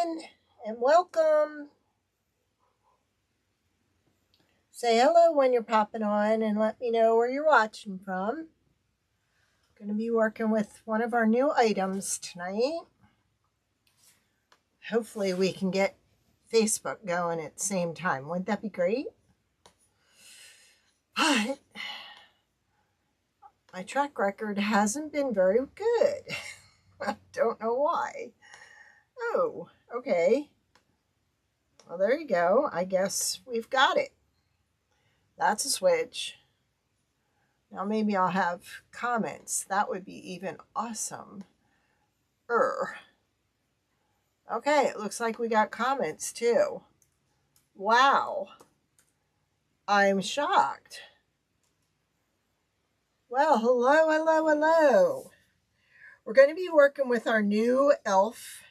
in and welcome. Say hello when you're popping on and let me know where you're watching from. Going to be working with one of our new items tonight. Hopefully we can get Facebook going at the same time. Wouldn't that be great? But my track record hasn't been very good. I don't know why. Oh, okay. Well, there you go. I guess we've got it. That's a switch. Now maybe I'll have comments. That would be even awesome. Okay, it looks like we got comments too. Wow. I'm shocked. Well, hello. We're going to be working with our new elf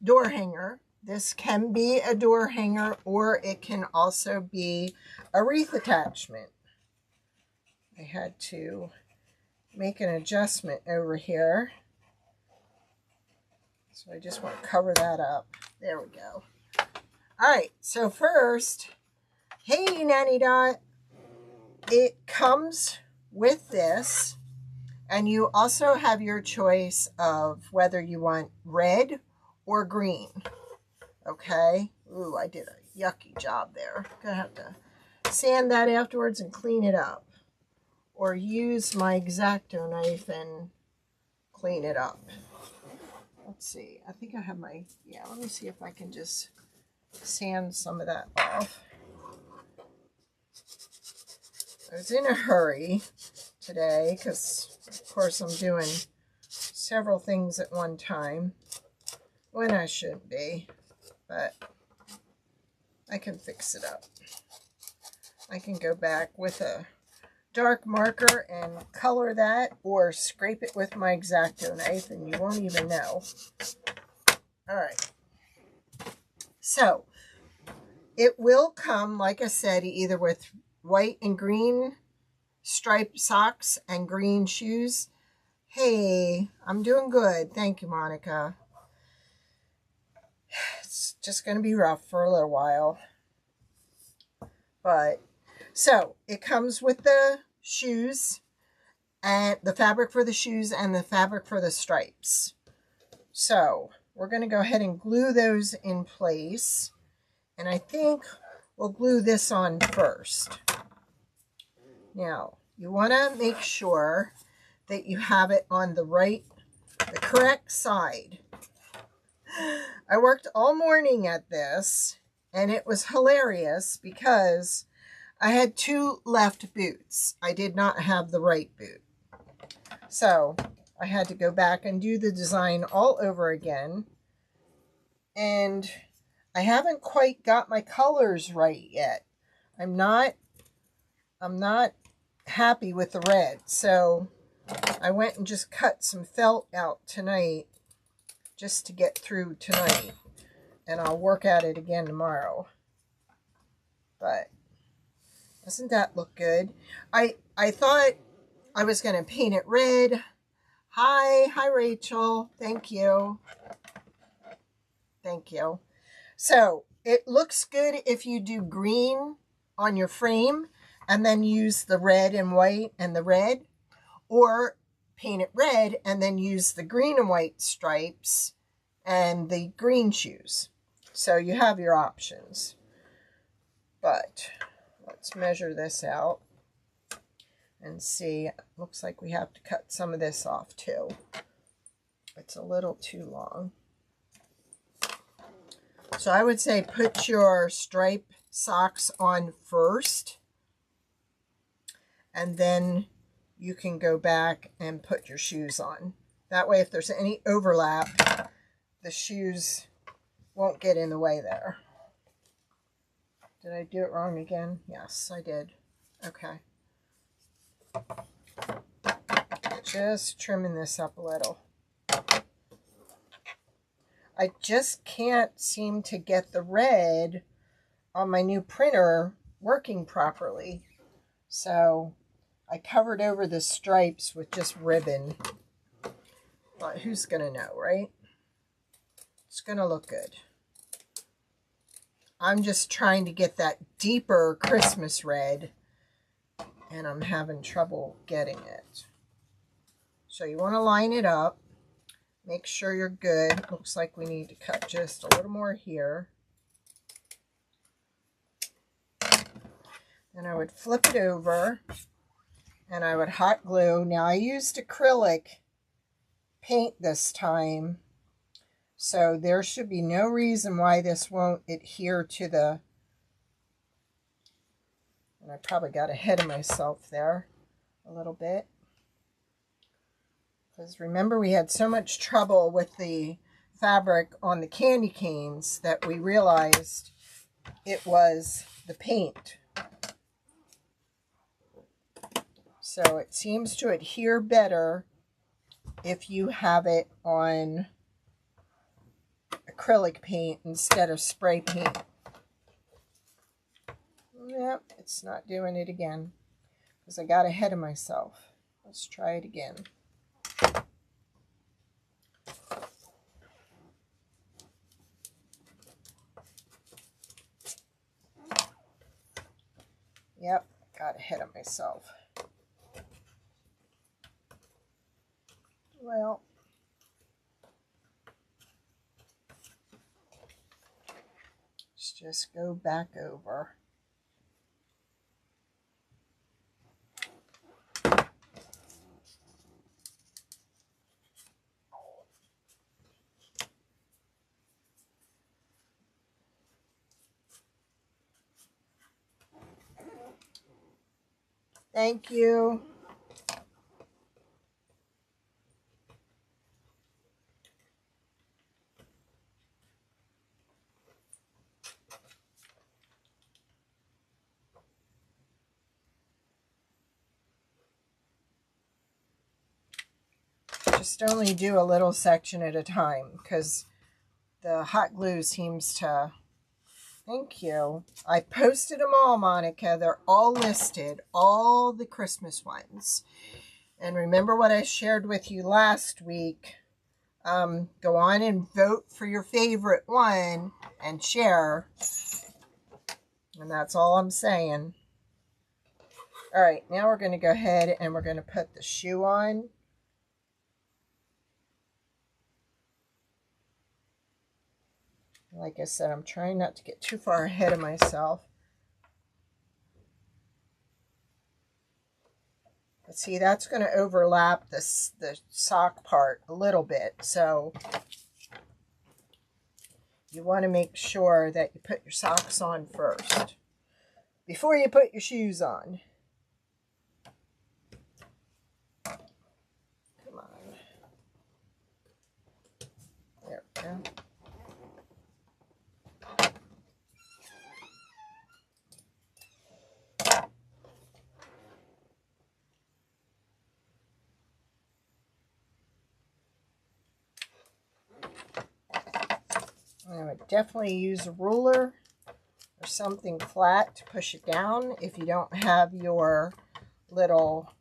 door hanger. This can be a door hanger or it can also be a wreath attachment. I had to make an adjustment over here. So I just want to cover that up. There we go. All right, so first, hey Nanny Dot, it comes with this, and you also have your choice of whether you want red or green. Okay. Ooh, I did a yucky job there. Gonna have to sand that afterwards and clean it up, or use my X-Acto knife and clean it up. Let's see. I think I have my, yeah, let me see if I can just sand some of that off. I was in a hurry today because, of course, I'm doing several things at one time when I shouldn't be, but I can fix it up. I can go back with a dark marker and color that, or scrape it with my X-Acto knife and you won't even know. All right. So it will come, like I said, either with white and green striped socks and green shoes. Hey, I'm doing good. Thank you, Monica. It's just going to be rough for a little while. But, so, it comes with the shoes, and the fabric for the shoes, and the fabric for the stripes. So, we're going to go ahead and glue those in place. And I think we'll glue this on first. Now, you want to make sure that you have it on the correct side. I worked all morning at this, and it was hilarious because I had 2 left boots. I did not have the right boot. So I had to go back and do the design all over again. And I haven't quite got my colors right yet. I'm not happy with the red. So I went and just cut some felt out tonight just to get through tonight. And I'll work at it again tomorrow. But doesn't that look good? I thought I was going to paint it red. Hi Rachel. Thank you. Thank you. So it looks good if you do green on your frame and then use the red and white and the red, or paint it red and then use the green and white stripes and the green shoes. So you have your options. But let's measure this out and see. Looks like we have to cut some of this off too. It's a little too long. So I would say put your stripe socks on first, and then you can go back and put your shoes on. That way, if there's any overlap, the shoes won't get in the way there. Did I do it wrong again? Yes, I did. Okay. Just trimming this up a little. I just can't seem to get the red on my new printer working properly. So I covered over the stripes with just ribbon. But who's going to know, right? It's going to look good. I'm just trying to get that deeper Christmas red, and I'm having trouble getting it. So you want to line it up. Make sure you're good. Looks like we need to cut just a little more here. And I would flip it over, and I would hot glue. Now I used acrylic paint this time, so there should be no reason why this won't adhere to the, and I probably got ahead of myself there a little bit. Because remember, we had so much trouble with the fabric on the candy canes that we realized it was the paint. So it seems to adhere better if you have it on acrylic paint instead of spray paint. Yep, it's not doing it again because I got ahead of myself. Let's try it again. Yep, got ahead of myself. Well, let's just go back over. Thank you. Just only do a little section at a time because the hot glue seems to... Thank you. I posted them all, Monica. They're all listed, all the Christmas ones. And remember what I shared with you last week. Go on and vote for your favorite one and share. And that's all I'm saying. All right, now we're going to go ahead and we're going to put the shoe on. Like I said, I'm trying not to get too far ahead of myself. But see, that's going to overlap the sock part a little bit. So you want to make sure that you put your socks on first before you put your shoes on. Come on. There we go. I would definitely use a ruler or something flat to push it down if you don't have your little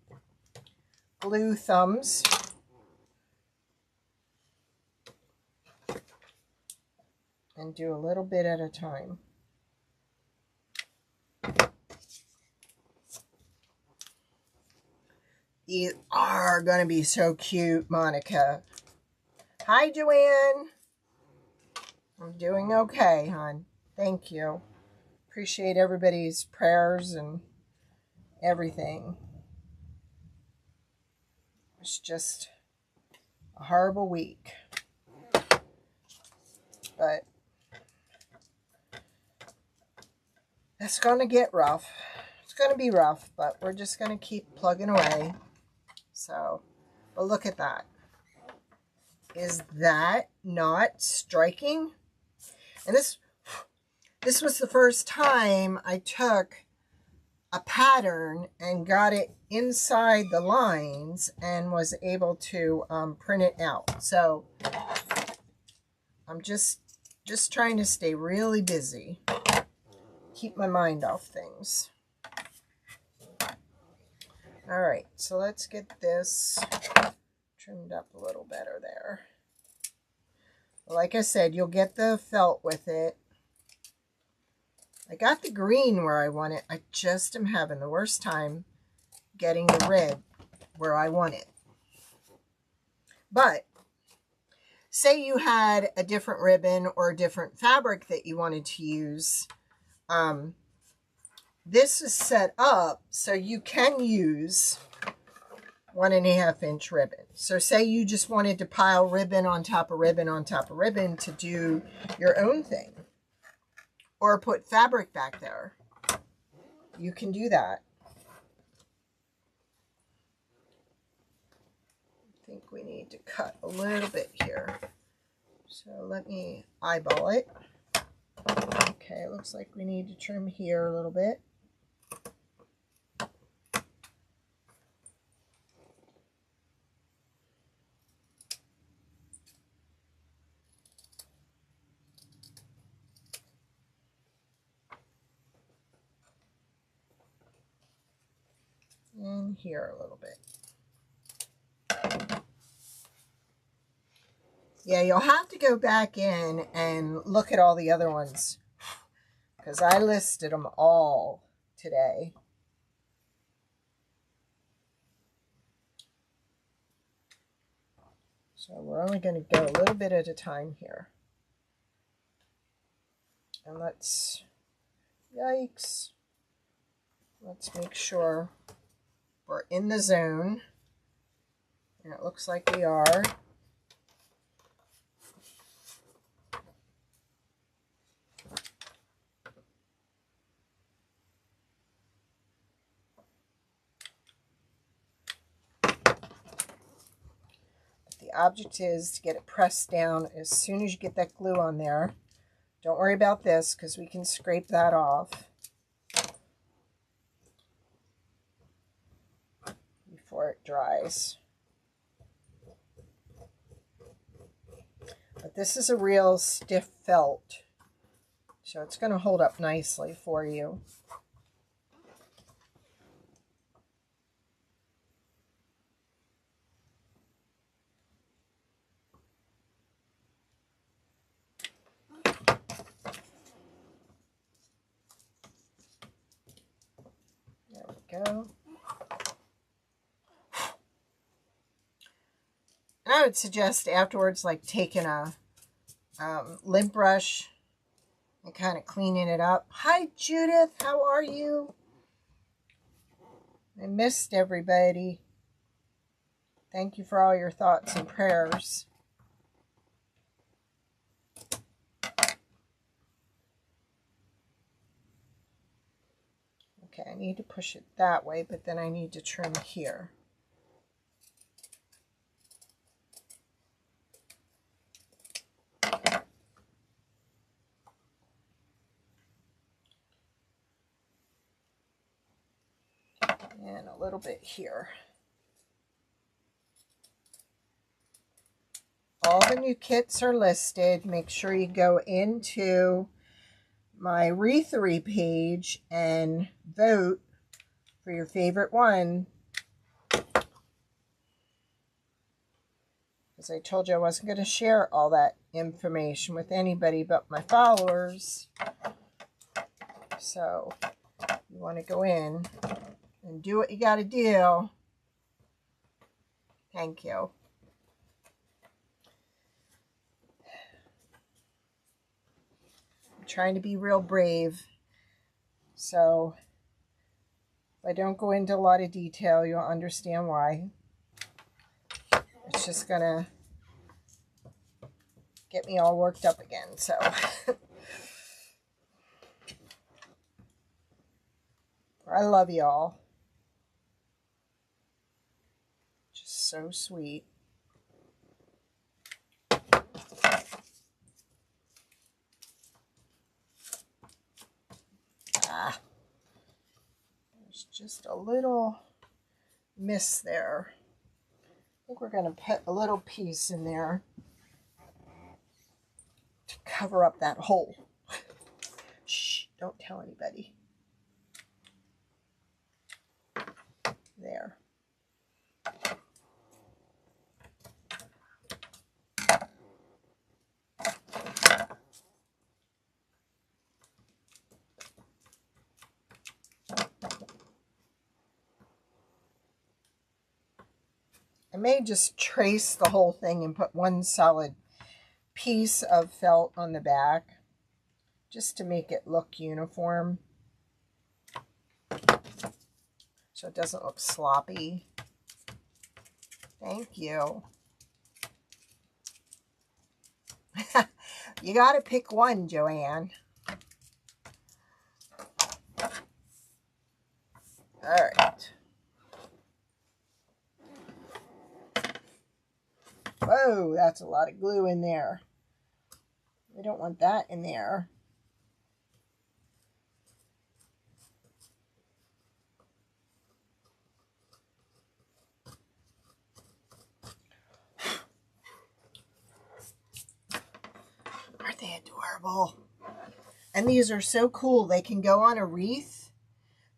glue thumbs. And do a little bit at a time. These are going to be so cute, Monica. Hi, Joanne. I'm doing okay, hon. Thank you. Appreciate everybody's prayers and everything. It's just a horrible week. But it's going to get rough. It's going to be rough, but we're just going to keep plugging away. So, but look at that. Is that not striking? And this was the first time I took a pattern and got it inside the lines and was able to print it out. So I'm just trying to stay really busy. Keep my mind off things. All right, so let's get this trimmed up a little better there. Like I said, you'll get the felt with it. I got the green where I want it. I just am having the worst time getting the red where I want it. But say you had a different ribbon or a different fabric that you wanted to use. This is set up so you can use 1.5 inch ribbon. So say you just wanted to pile ribbon on top of ribbon on top of ribbon to do your own thing, or put fabric back there. You can do that. I think we need to cut a little bit here. So let me eyeball it. Okay, it looks like we need to trim here a little bit. And here a little bit. Yeah, you'll have to go back in and look at all the other ones, because I listed them all today. So we're only going to go a little bit at a time here. And let's, yikes, let's make sure we're in the zone. And it looks like we are. The object is to get it pressed down as soon as you get that glue on there. Don't worry about this because we can scrape that off before it dries. But this is a real stiff felt, so it's going to hold up nicely for you. There we go. And I would suggest afterwards, like taking a lint brush and kind of cleaning it up. Hi, Judith. How are you? I missed everybody. Thank you for all your thoughts and prayers. Okay, I need to push it that way, but then I need to trim here. And a little bit here. All the new kits are listed. Make sure you go into my Wreathery page and vote for your favorite one. Because I told you I wasn't going to share all that information with anybody but my followers. So you want to go in and do what you got to do. Thank you. I'm trying to be real brave. So if I don't go into a lot of detail, you'll understand why. It's just going to get me all worked up again. So I love y'all. So sweet. There's just a little miss there. I think we're going to put a little piece in there to cover up that hole. Shh, don't tell anybody. There. may just trace the whole thing and put one solid piece of felt on the back just to make it look uniform so it doesn't look sloppy. Thank you. You got to pick one, Joanne. All right. Whoa, that's a lot of glue in there. We don't want that in there. Aren't they adorable? And these are so cool. They can go on a wreath.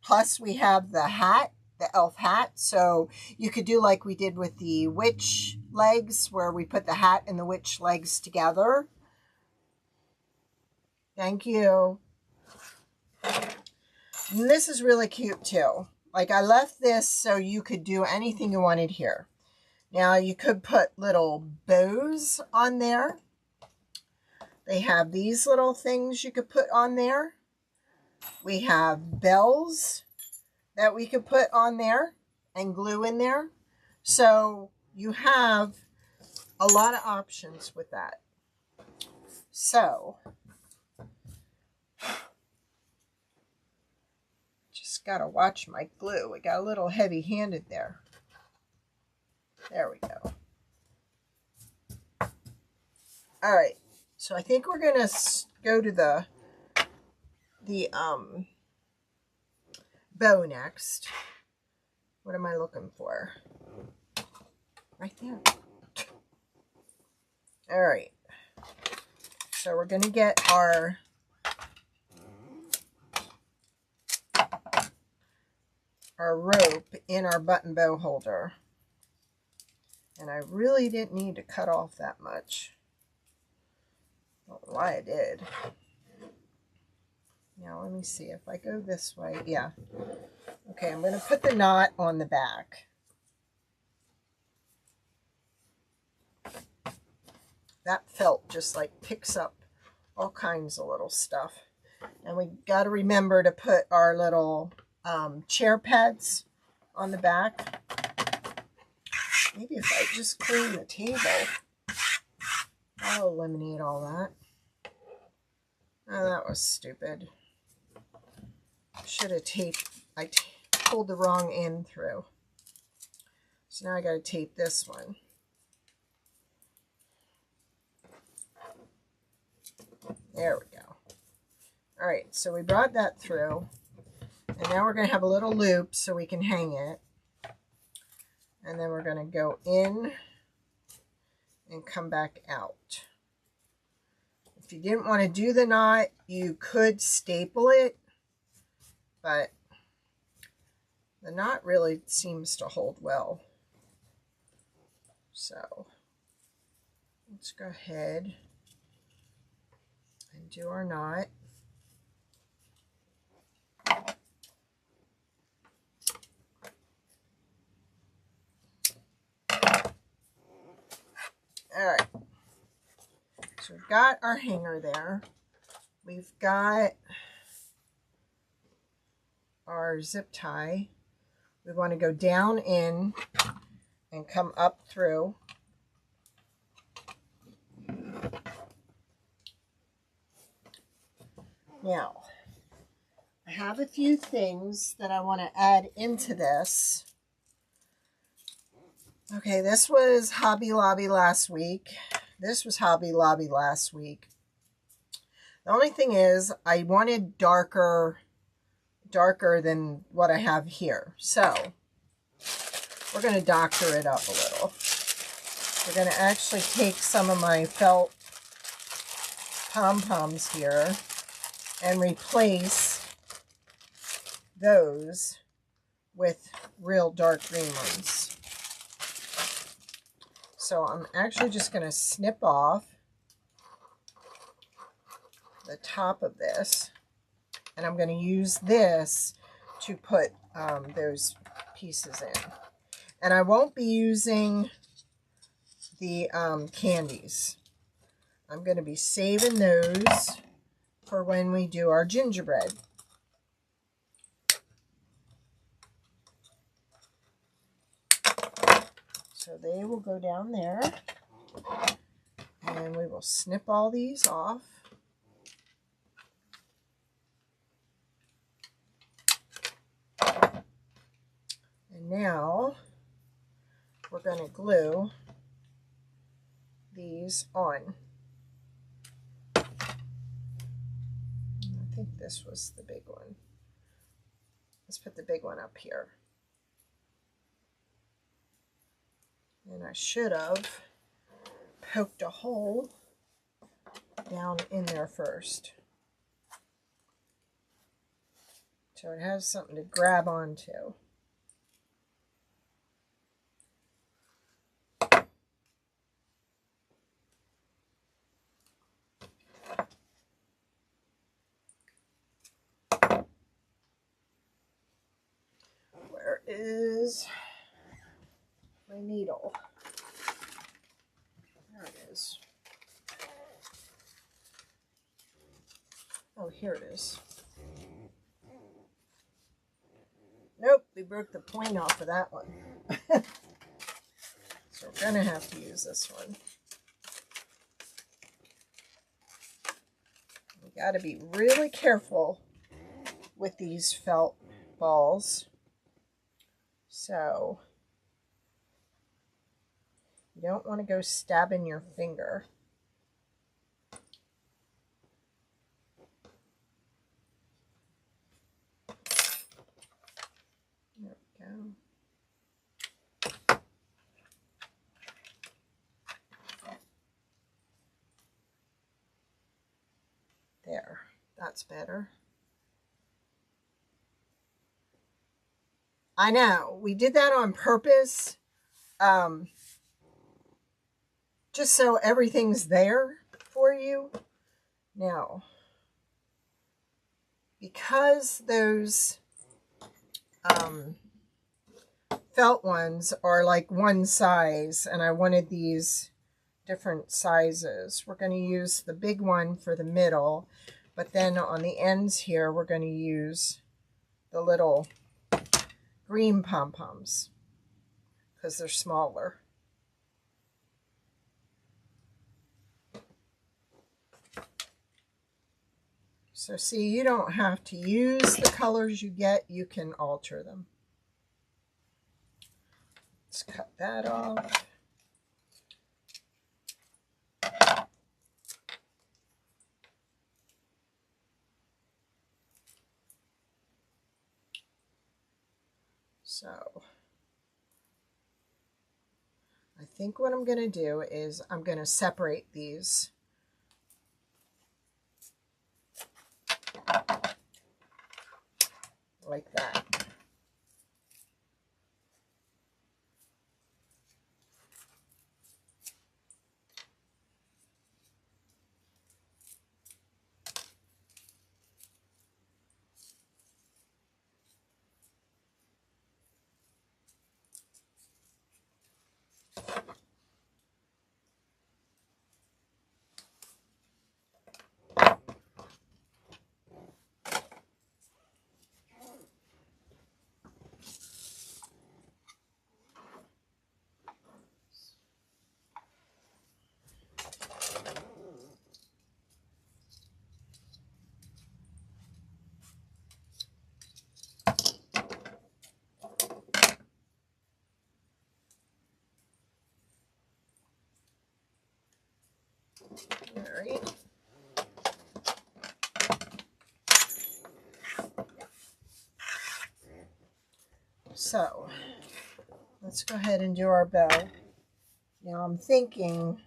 Plus we have the hat, the elf hat. So you could do like we did with the witch legs, where we put the hat and the witch legs together. Thank you. And this is really cute too. Like I left this so you could do anything you wanted here. Now you could put little bows on there. They have these little things you could put on there. We have bells that we could put on there and glue in there. So you have a lot of options with that. So just got to watch my glue. It got a little heavy-handed there. There we go. All right. So I think we're going to go to the bow next. What am I looking for? Right there. All right. So we're going to get our rope in our button bow holder. And I really didn't need to cut off that much. I don't know why I did. Now let me see if I go this way. Yeah. Okay, I'm going to put the knot on the back. That felt just like picks up all kinds of little stuff. And we got to remember to put our little chair pads on the back. Maybe if I just clean the table, that'll eliminate all that. Oh, that was stupid. Should have taped. I pulled the wrong end through. So now I got to tape this one. There we go. All right, so we brought that through. And now we're going to have a little loop so we can hang it. And then we're going to go in and come back out. If you didn't want to do the knot, you could staple it, but the knot really seems to hold well. So let's go ahead and do our knot. All right, so we've got our hanger there. We've got our zip tie. We want to go down in and come up through. Now, I have a few things that I want to add into this. Okay, this was Hobby Lobby last week. This was Hobby Lobby last week. The only thing is, I wanted darker than what I have here. So, we're going to doctor it up a little. We're going to actually take some of my felt pom-poms here and replace those with real dark green ones. So I'm actually just going to snip off the top of this, and I'm going to use this to put those pieces in. And I won't be using the candies. I'm going to be saving those for when we do our gingerbread. So they will go down there, and we will snip all these off. And now we're going to glue these on. I think this was the big one. Let's put the big one up here. And I should have poked a hole down in there first, so it has something to grab onto. Where is my needle? There it is. Oh, here it is. Nope, we broke the point off of that one. So we're going to have to use this one. We got to be really careful with these felt balls. So you don't want to go stabbing your finger. There we go. There, that's better. I know, we did that on purpose, just so everything's there for you. Now, because those felt ones are like one size, and I wanted these different sizes, we're going to use the big one for the middle, but then on the ends here, we're going to use the little green pom-poms because they're smaller. So see, you don't have to use the colors you get, you can alter them. Let's cut that off. So I think what I'm going to do is I'm going to separate these. Like that. All right. So let's go ahead and do our bow. Now I'm thinking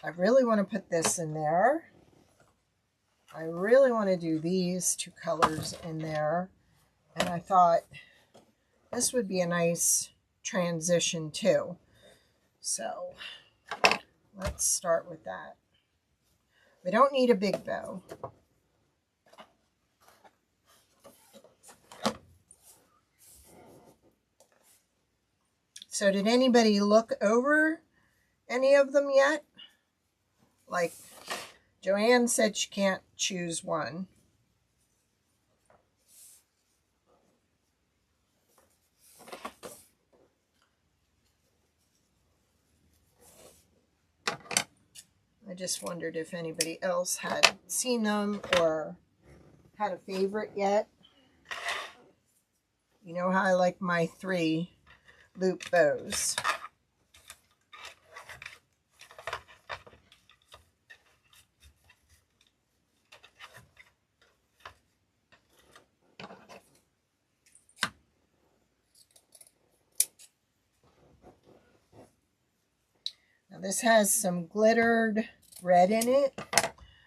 I really want to put this in there. I really want to do these two colors in there. And I thought this would be a nice transition too. So let's start with that. We don't need a big bow. So did anybody look over any of them yet? Like Joanne said she can't choose one. I just wondered if anybody else had seen them or had a favorite yet. You know how I like my 3 loop bows. Now this has some glittered red in it,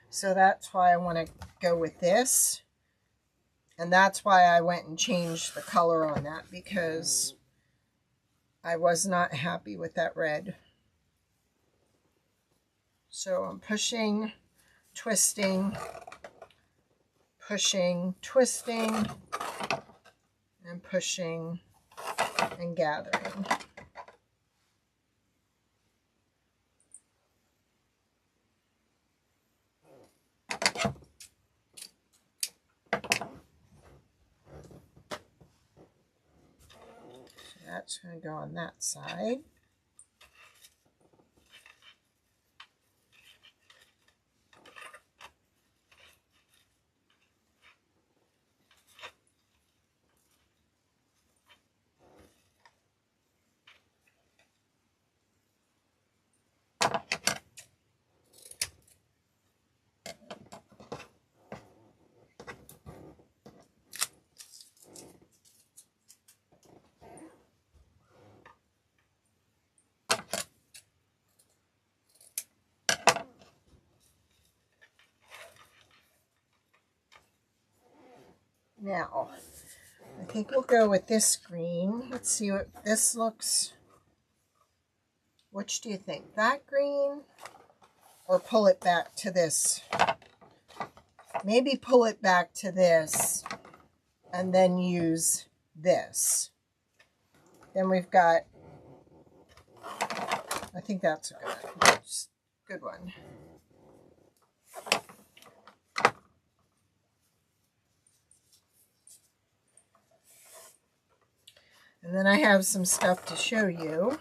so that's why I want to go with this. And that's why I went and changed the color on that, because I was not happy with that red. So I'm pushing, twisting, pushing, twisting, and pushing and gathering. That's going to go on that side. Now, I think we'll go with this green. Let's see what this looks. Which do you think? That green? Or pull it back to this? Maybe pull it back to this and then use this. Then we've got, I think that's a good one. And then I have some stuff to show you.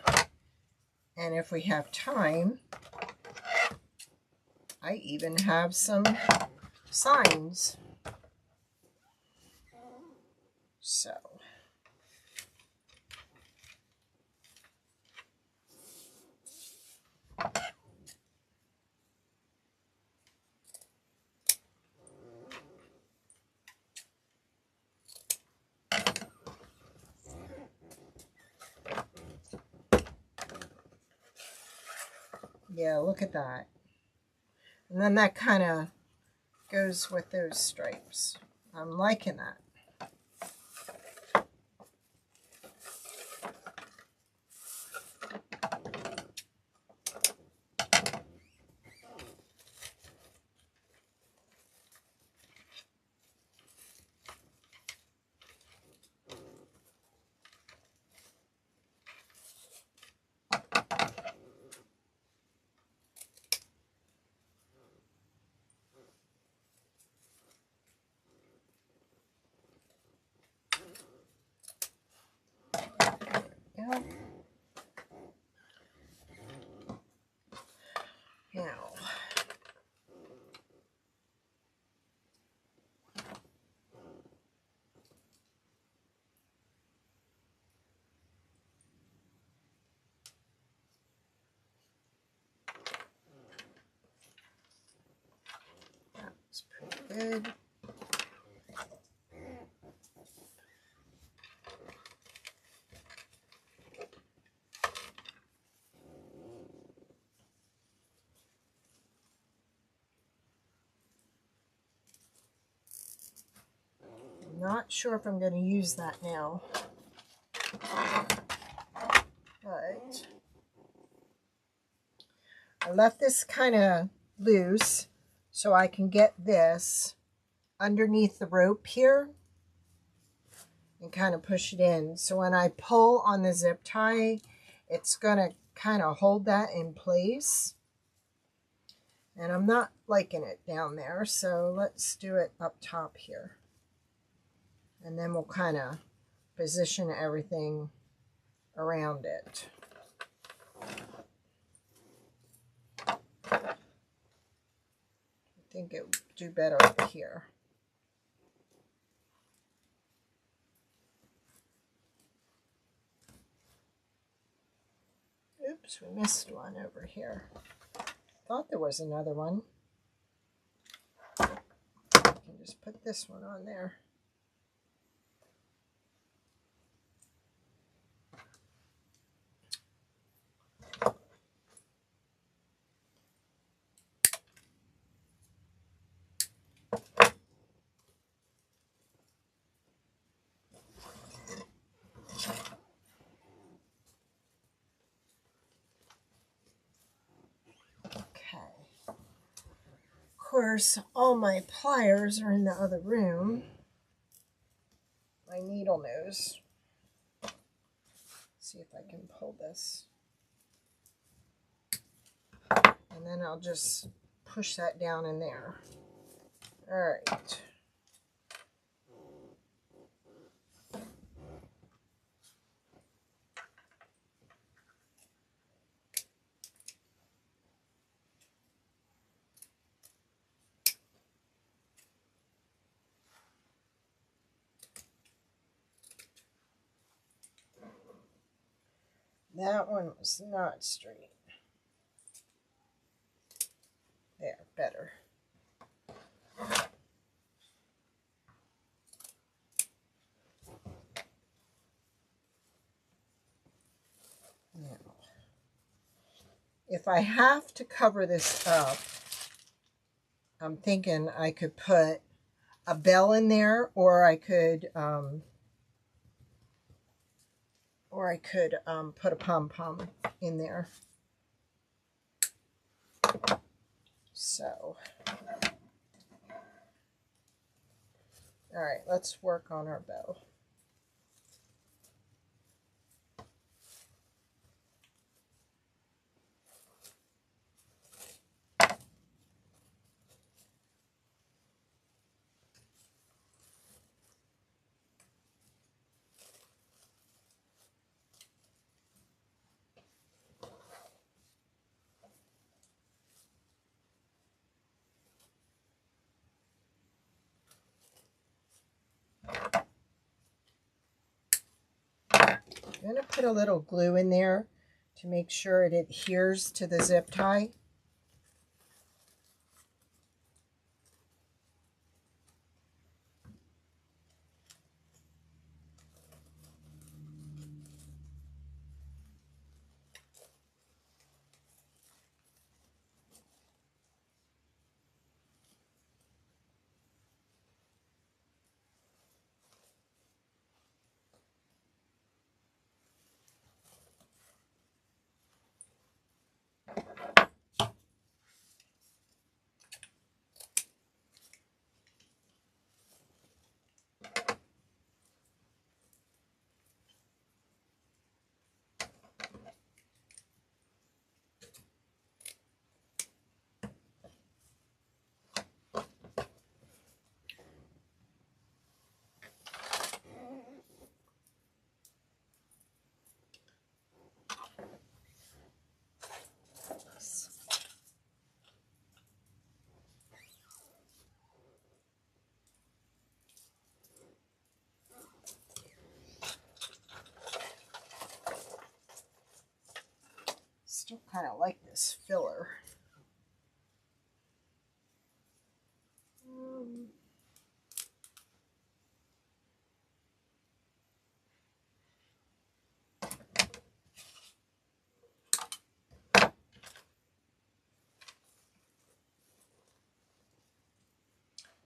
And if we have time, I even have some signs. So. Yeah, look at that. And then that kind of goes with those stripes. I'm liking that. Now, that's pretty good. Not sure if I'm going to use that now, but I left this kind of loose so I can get this underneath the rope here and kind of push it in. So when I pull on the zip tie, it's going to kind of hold that in place. And I'm not liking it down there, so let's do it up top here. And then we'll kind of position everything around it. I think it would do better up here. Oops, we missed one over here. Thought there was another one. I can just put this one on there. Of course, all my pliers are in the other room. My needle nose. Let's see if I can pull this. And then I'll just push that down in there. All right. That one was not straight. There, better. Now, if I have to cover this up, I'm thinking I could put a bell in there, or I could put a pom-pom in there. So, all right, let's work on our bow. I'm going to put a little glue in there to make sure it adheres to the zip tie. Still kind of like this filler.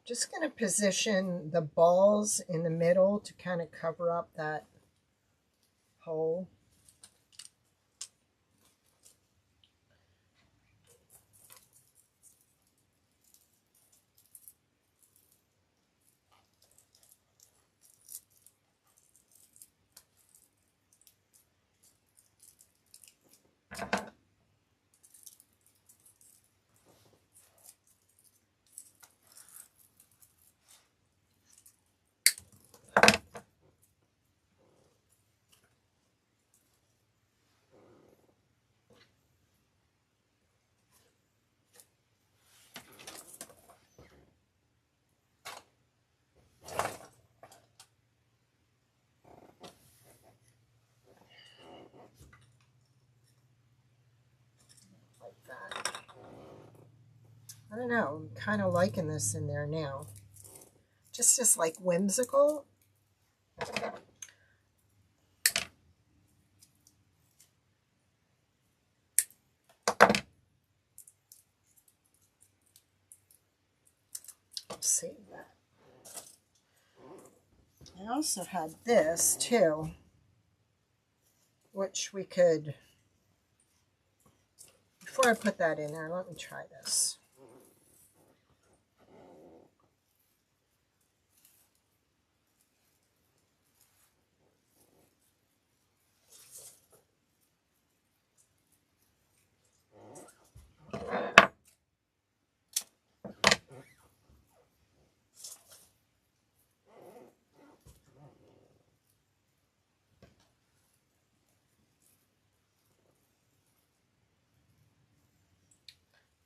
Just going to position the balls in the middle to kind of cover up that hole. don't know, I'm kind of liking this in there now. Just like whimsical. Save that. I also had this too, which we could, before I put that in there, let me try this.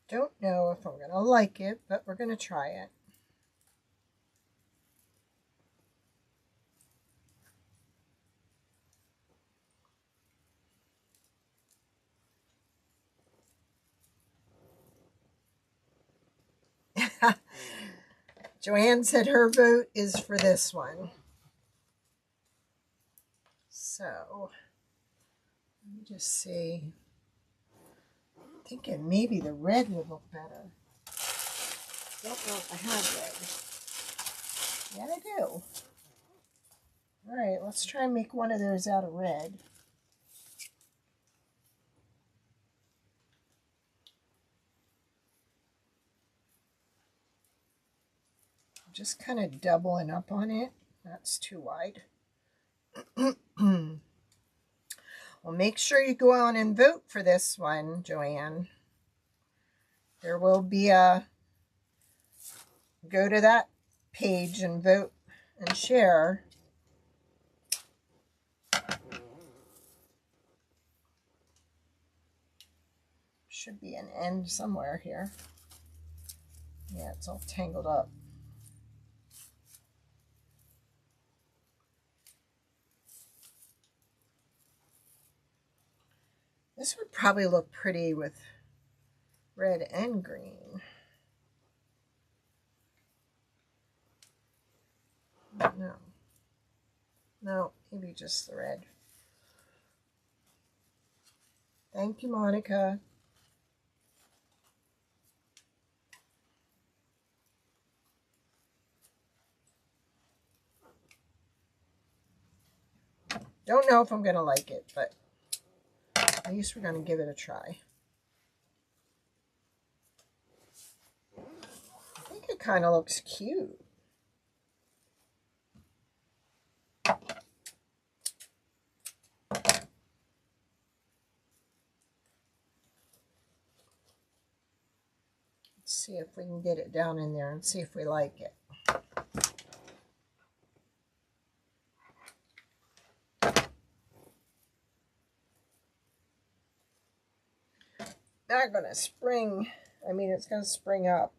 Don't know if I'm going to like it, but we're going to try it. Joanne said her vote is for this one. So, let me just see. I'm thinking maybe the red would look better. Don't know if I have red. Yeah, I do. All right, let's try and make one of those out of red. I'm just kind of doubling up on it. That's too wide. Well, make sure you go on and vote for this one, Joanne. There will be a, go to that page and vote and share. Should be an end somewhere here. Yeah, it's all tangled up. This would probably look pretty with red and green. No. No, maybe just the red. Thank you, Monica. Don't know if I'm going to like it, but at least we're going to give it a try. I think it kind of looks cute. Let's see if we can get it down in there and see if we like it. Not going to spring. I mean, it's going to spring up.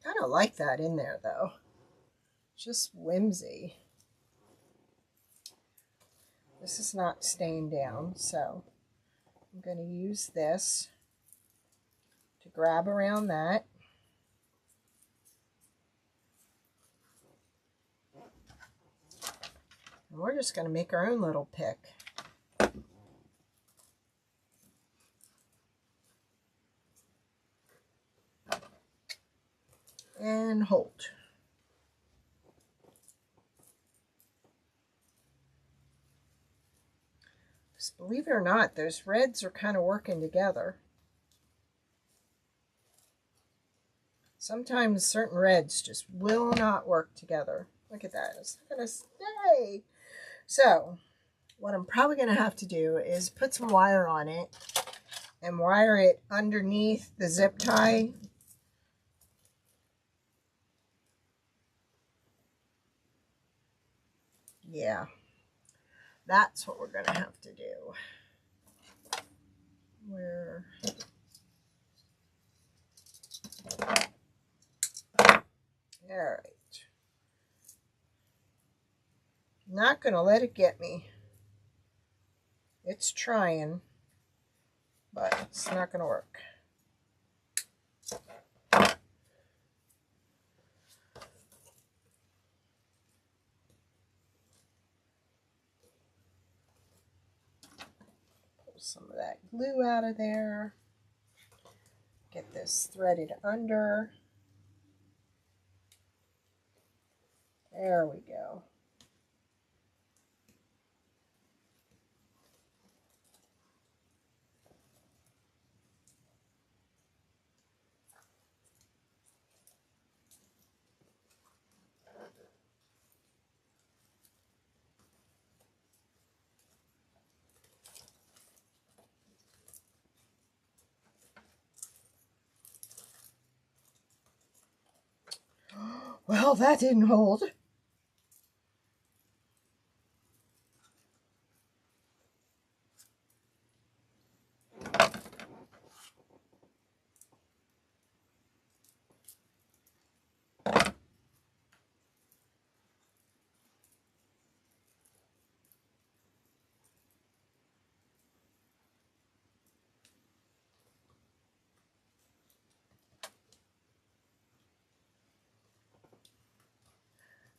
I don't like that in there, though. Just whimsy. This is not staying down, so I'm going to use this to grab around that. And we're just going to make our own little pick. And hold. Just believe it or not, those reds are kind of working together. Sometimes certain reds just will not work together. Look at that. It's not going to stay. So what I'm probably going to have to do is put some wire on it and wire it underneath the zip tie. Yeah, that's what we're going to have to do. Where... All right. Not going to let it get me. It's trying, but it's not going to work. Pull some of that glue out of there. Get this threaded under. There we go. Well, that didn't hold.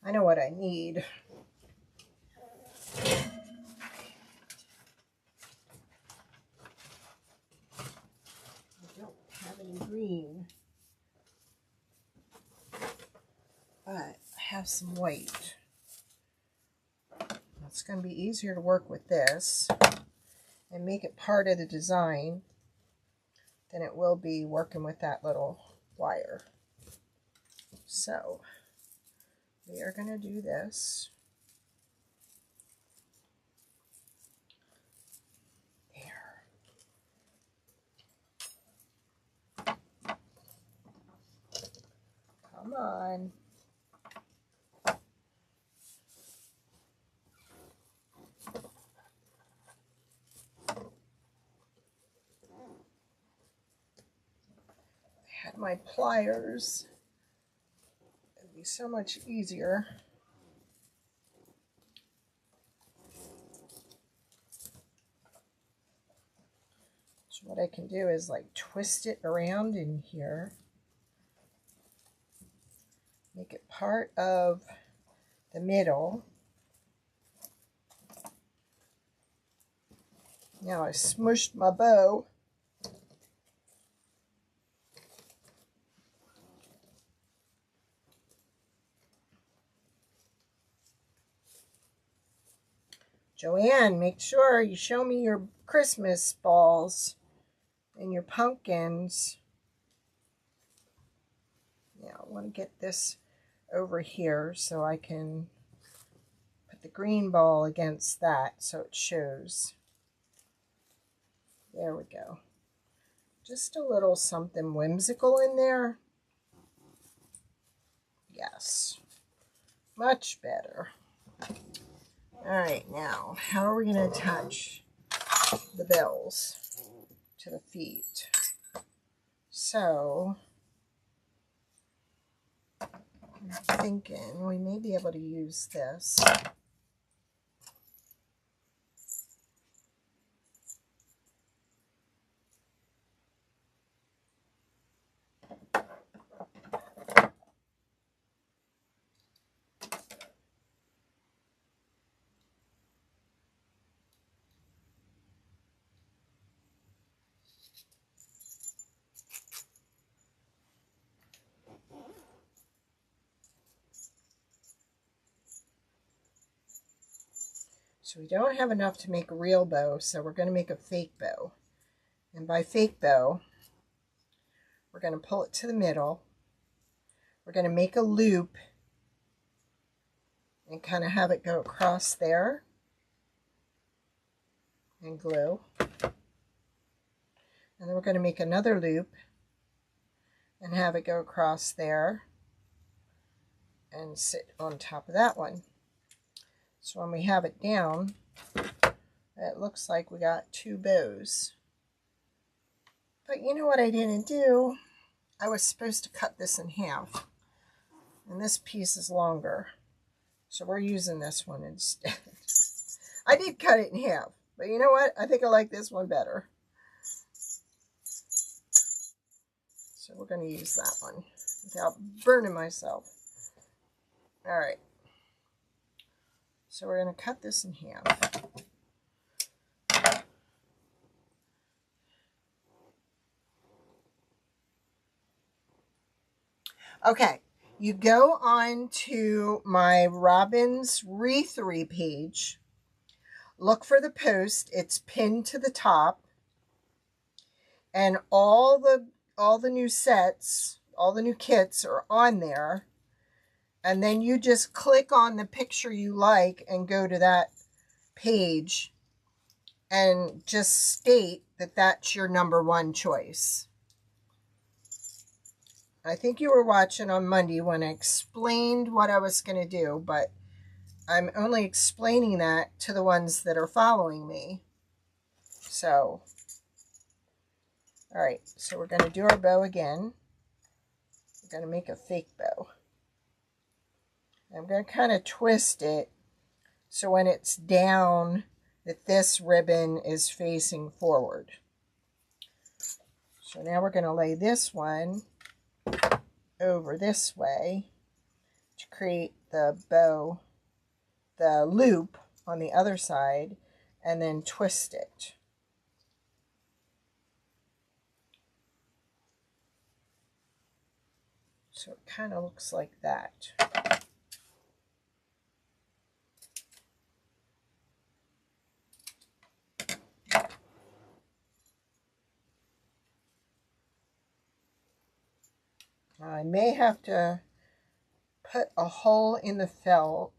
I know what I need. I don't have any green, but I have some white. It's going to be easier to work with this and make it part of the design than it will be working with that little wire. So we are going to do this. There. Come on. I had my pliers. It'd be so much easier. So what I can do is like twist it around in here. Make it part of the middle. Now I smushed my bow. Joanne, make sure you show me your Christmas balls and your pumpkins. Now I want to get this over here so I can put the green ball against that so it shows. There we go. Just a little something whimsical in there. Yes, much better. All right, now how are we going to attach the bells to the feet? So I'm thinking we may be able to use this. So we don't have enough to make a real bow, so we're going to make a fake bow. And by fake bow, we're going to pull it to the middle we're going to make a loop and kind of have it go across there and glue. And then we're going to make another loop and have it go across there and sit on top of that one. So when we have it down, it looks like we got two bows. But you know what I didn't do? I was supposed to cut this in half. And this piece is longer. So we're using this one instead. I did cut it in half. But you know what? I think I like this one better. So we're going to use that one without burning myself. Alright. So we're going to cut this in half. Okay, you go on to my robinswreathery page, look for the post, it's pinned to the top, and all the new sets, all the new kits are on there, and then you just click on the picture you like and go to that page and just state that that's your #1 choice. I think you were watching on Monday when I explained what I was going to do, but I'm only explaining that to the ones that are following me. So, all right, so we're going to do our bow again. We're going to make a fake bow. I'm going to kind of twist it so when it's down that this ribbon is facing forward. So now we're going to lay this one over this way to create the bow, the loop on the other side, and then twist it. So it kind of looks like that. I may have to put a hole in the felt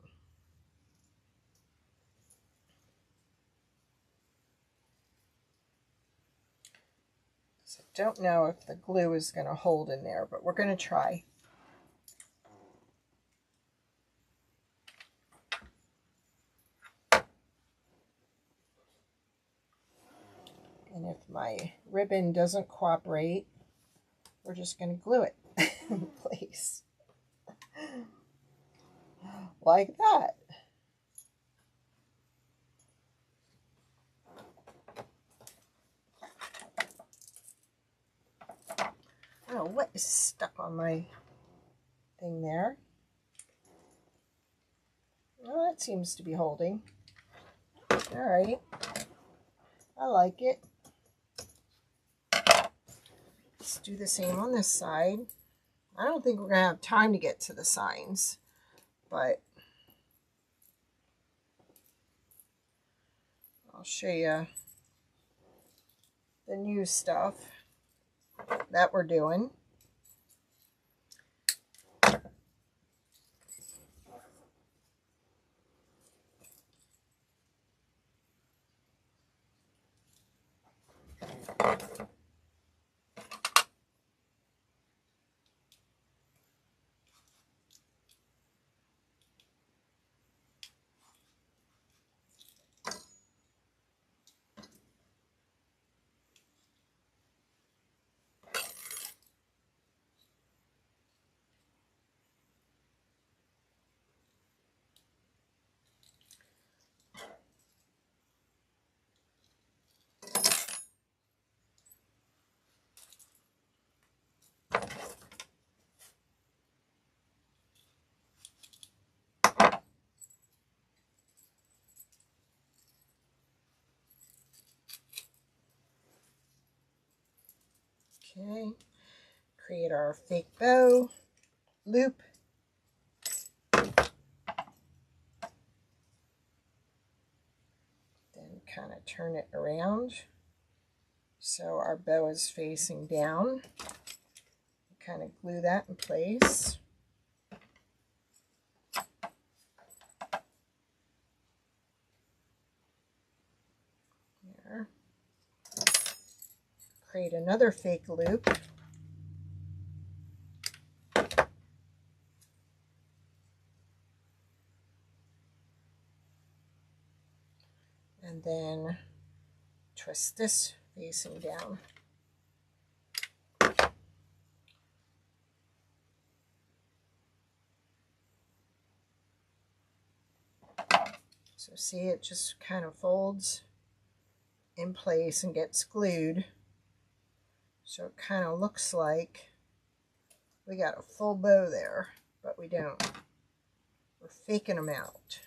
so I don't know if the glue is going to hold in there, but we're going to try. And if my ribbon doesn't cooperate, we're just going to glue it in place. Like that. Oh, what is stuck on my thing there? Well, that seems to be holding. All right. I like it. Let's do the same on this side. I don't think we're going to have time to get to the signs, but I'll show you the new stuff that we're doing. Okay, create our fake bow loop. Then kind of turn it around so our bow is facing down. Kind of glue that in place. there. Create another fake loop. And then twist this facing down. So see, it just kind of folds in place and gets glued. So it kind of looks like we got a full bow there, but we don't. We're faking them out.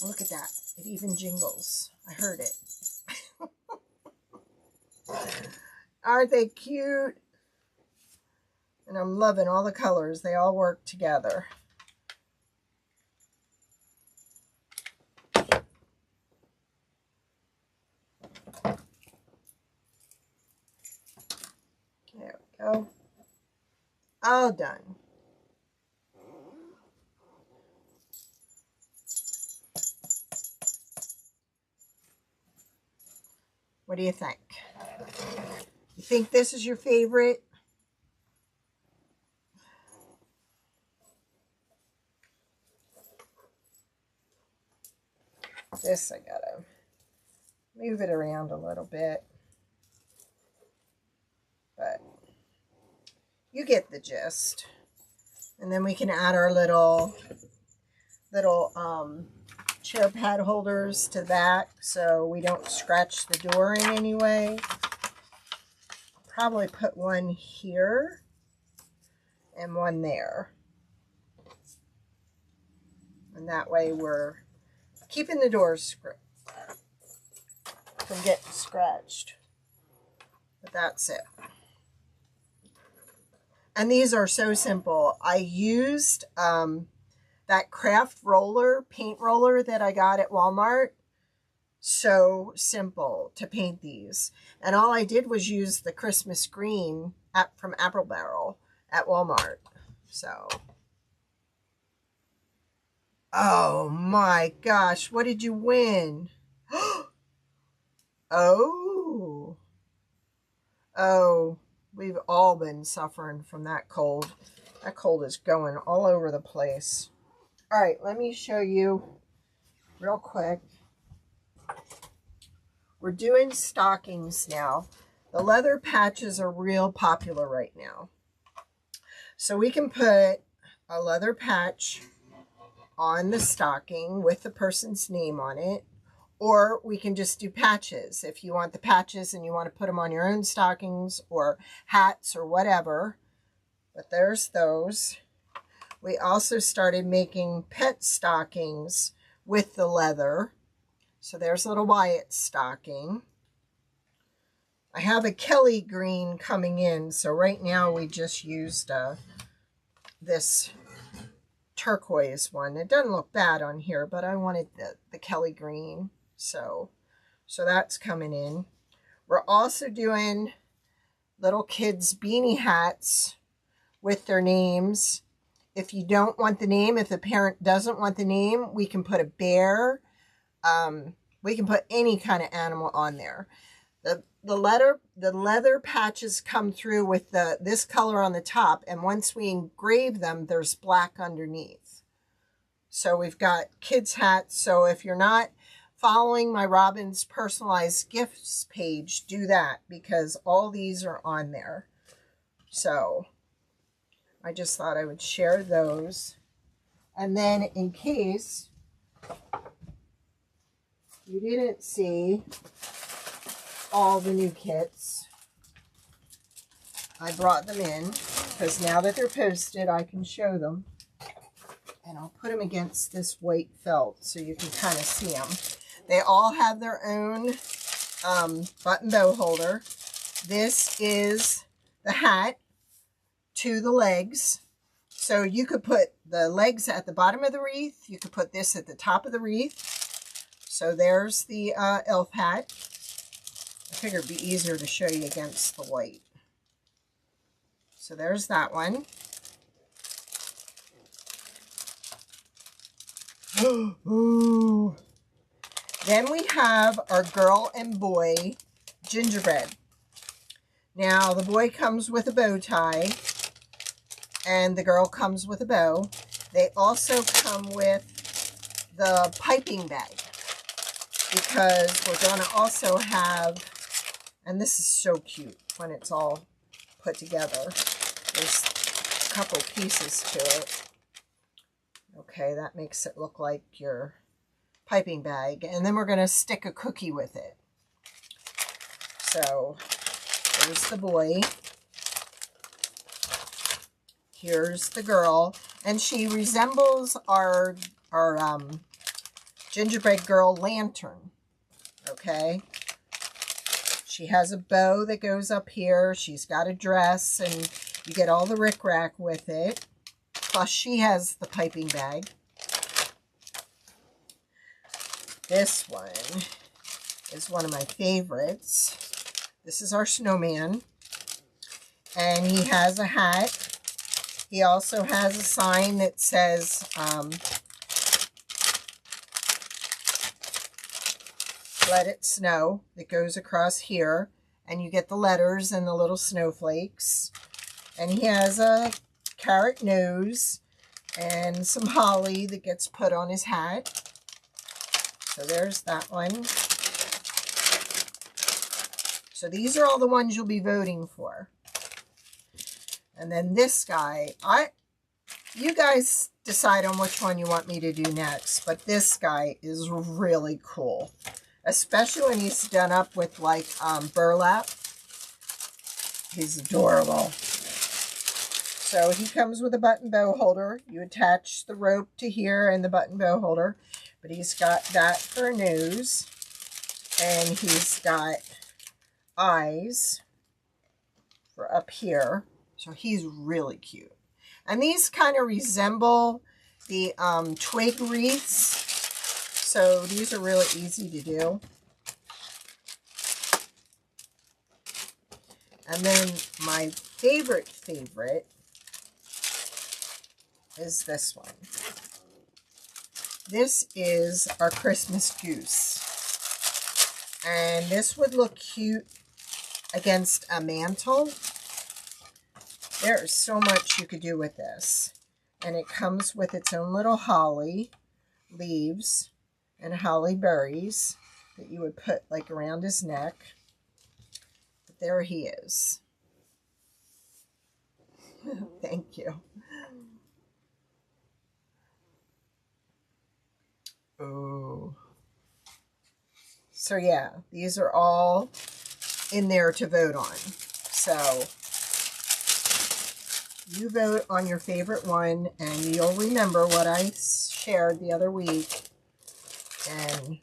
Look at that. It even jingles. I heard it. Aren't they cute? And I'm loving all the colors. They all work together. There we go. All done. What do you think? You think this is your favorite? This, I gotta move it around a little bit. But you get the gist. And then we can add our little chair pad holders to that so we don't scratch the door in any way. I'll probably put one here and one there. And that way we're keeping the doors from getting scratched. But that's it. And these are so simple. I used that craft roller, paint roller that I got at Walmart. So simple to paint these. And all I did was use the Christmas green from Apple Barrel at Walmart. So, oh my gosh, what did you win? Oh, we've all been suffering from that cold. That cold is going all over the place. All right, let me show you real quick. We're doing stockings now. The leather patches are real popular right now. So we can put a leather patch on the stocking with the person's name on it, or we can just do patches. If you want the patches and you want to put them on your own stockings or hats or whatever. But there's those. We also started making pet stockings with the leather. So there's little Wyatt's stocking. I have a Kelly green coming in. So right now we just used this turquoise one. It doesn't look bad on here, but I wanted the Kelly green. So that's coming in. We're also doing little kids' beanie hats with their names. If you don't want the name, if the parent doesn't want the name, we can put a bear. We can put any kind of animal on there. The leather patches come through with this color on the top, and once we engrave them, there's black underneath. So we've got kids' hats. So if you're not following my Robin's Personalized Gifts page, do that, because all these are on there. So I just thought I would share those. And then in case you didn't see all the new kits, I brought them in because now that they're posted, I can show them. And I'll put them against this white felt so you can kind of see them. They all have their own button bow holder. This is the hat. to the legs. So you could put the legs at the bottom of the wreath. You could put this at the top of the wreath. So there's the elf hat. I figured it'd be easier to show you against the white. So there's that one. Ooh. Then we have our girl and boy gingerbread. Now the boy comes with a bow tie and the girl comes with a bow. They also come with the piping bag because we're going to also have, and this is so cute when it's all put together. There's a couple pieces to it. Okay, that makes it look like your piping bag. And then we're going to stick a cookie with it. So, there's the boy. Here's the girl. And she resembles our gingerbread girl lantern. Okay? She has a bow that goes up here. She's got a dress, and you get all the rickrack with it. Plus, she has the piping bag. This one is one of my favorites. This is our snowman. And he has a hat. He also has a sign that says, let it snow, that goes across here. And you get the letters and the little snowflakes. And he has a carrot nose and some holly that gets put on his hat. So there's that one. So these are all the ones you'll be voting for. And then this guy, you guys decide on which one you want me to do next, but this guy is really cool, especially when he's done up with like burlap. He's adorable. So he comes with a button bow holder. You attach the rope to here and the button bow holder. But he's got that for a nose. And he's got eyes for up here. So he's really cute. And these kind of resemble the twig wreaths. So these are really easy to do. And then my favorite is this one. This is our Christmas goose. And this would look cute against a mantle. There is so much you could do with this. And it comes with its own little holly leaves and holly berries that you would put like around his neck. But there he is. Thank you. Oh. So yeah, these are all in there to vote on. So you vote on your favorite one, and you'll remember what I shared the other week. And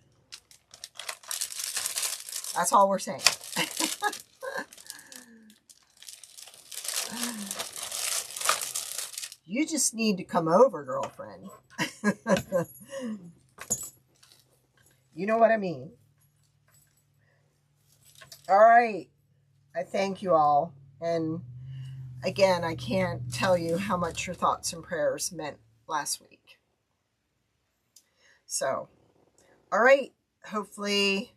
that's all we're saying. You just need to come over, girlfriend. You know what I mean. All right. I thank you all. And again, I can't tell you how much your thoughts and prayers meant last week. So, all right. Hopefully,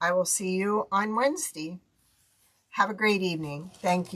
I will see you on Wednesday. Have a great evening. Thank you.